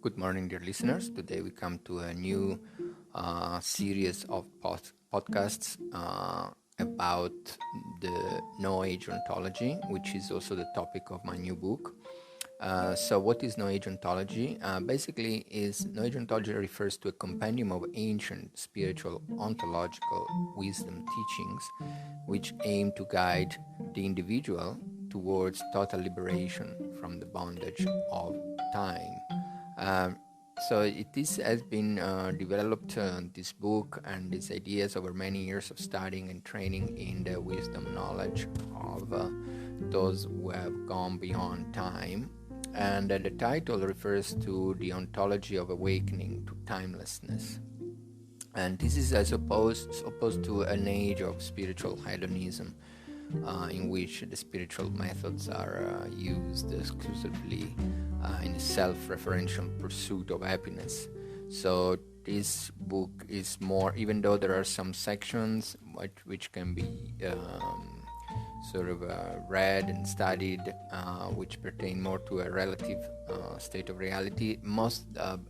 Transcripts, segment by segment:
Good morning, dear listeners. Today we come to a new series of podcasts about the No Age Ontology, which is also the topic of my new book. So what is No Age Ontology? Basically, No Age Ontology refers to a compendium of ancient spiritual ontological wisdom teachings which aim to guide the individual towards total liberation from the bondage of time. This has been developed, this book and these ideas over many years of studying and training in the wisdom knowledge of those who have gone beyond time. And the title refers to the ontology of awakening to timelessness. And this is as opposed to an age of spiritual hedonism, in which the spiritual methods are used exclusively in the self-referential pursuit of happiness. So this book is more, even though there are some sections which can be read and studied, which pertain more to a relative state of reality,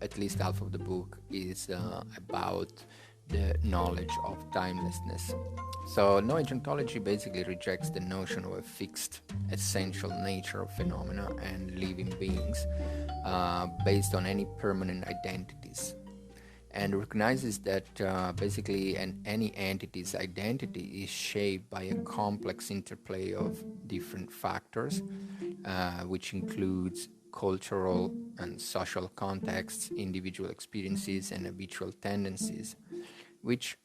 at least half of the book is about the knowledge of timelessness. So No Age Ontology basically rejects the notion of a fixed, essential nature of phenomena and living beings based on any permanent identities, and recognizes that any entity's identity is shaped by a complex interplay of different factors, which includes cultural and social contexts, individual experiences, and habitual tendencies, which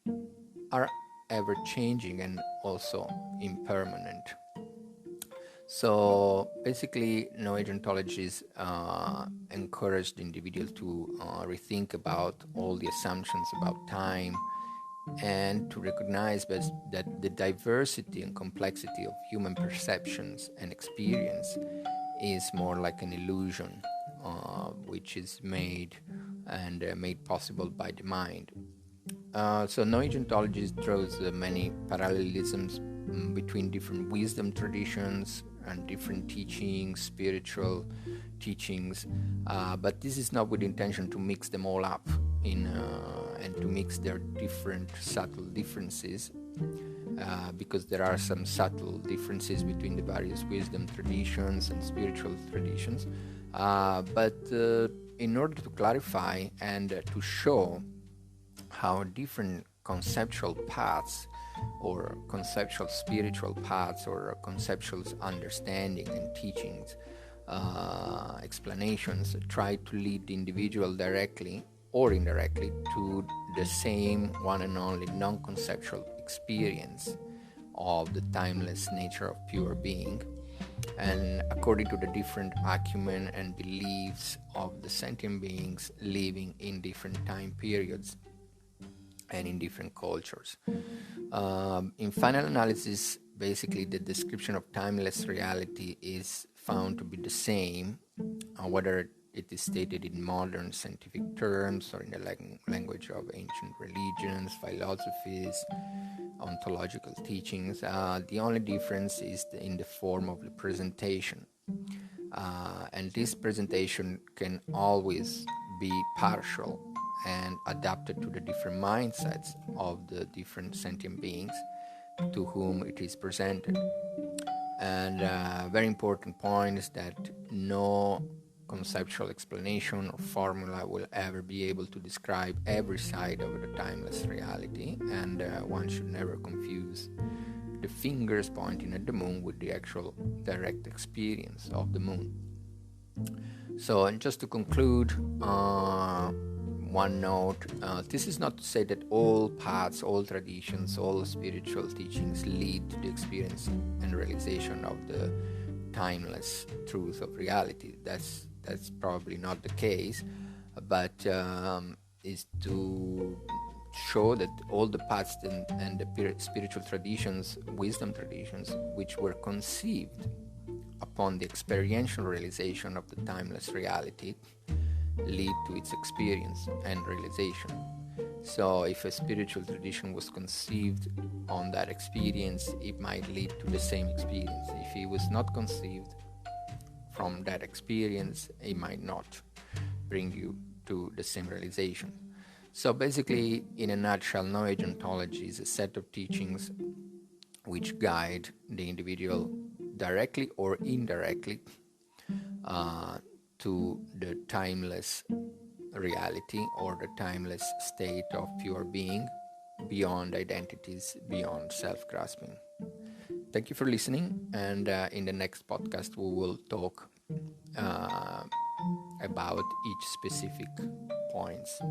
are ever-changing and also impermanent. So basically, No Age Ontologies encourage the individual to rethink about all the assumptions about time and to recognize that the diversity and complexity of human perceptions and experience is more like an illusion, which is made possible by the mind. So No Age Ontology draws many parallelisms between different wisdom traditions and different teachings, spiritual teachings, but this is not with the intention to mix them all up and to mix their different subtle differences, because there are some subtle differences between the various wisdom traditions and spiritual traditions, but in order to clarify and to show how different conceptual paths or conceptual spiritual paths or conceptual understanding and teachings, explanations try to lead the individual directly or indirectly to the same one and only non-conceptual experience of the timeless nature of pure being, and according to the different acumen and beliefs of the sentient beings living in different time periods and in different cultures. In final analysis, basically the description of timeless reality is found to be the same, whether it is stated in modern scientific terms or in the language of ancient religions, philosophies, ontological teachings. The only difference is in the form of the presentation. And this presentation can always be partial and adapted to the different mindsets of the different sentient beings to whom it is presented. And a very important point is that no conceptual explanation or formula will ever be able to describe every side of the timeless reality, and one should never confuse the fingers pointing at the moon with the actual direct experience of the moon. So, and just to conclude, one note, this is not to say that all paths, all traditions, all spiritual teachings lead to the experience and realization of the timeless truth of reality. That's probably not the case, but is to show that all the paths and the spiritual traditions, wisdom traditions, which were conceived upon the experiential realization of the timeless reality, lead to its experience and realization. So if a spiritual tradition was conceived on that experience, it might lead to the same experience. If it was not conceived from that experience, it might not. bring you to the same realization. So basically, in a nutshell, No Age Ontology is a set of teachings which guide the individual directly or indirectly to the timeless reality or the timeless state of pure being, beyond identities, beyond self-grasping. Thank you for listening, and in the next podcast we will talk about each specific points.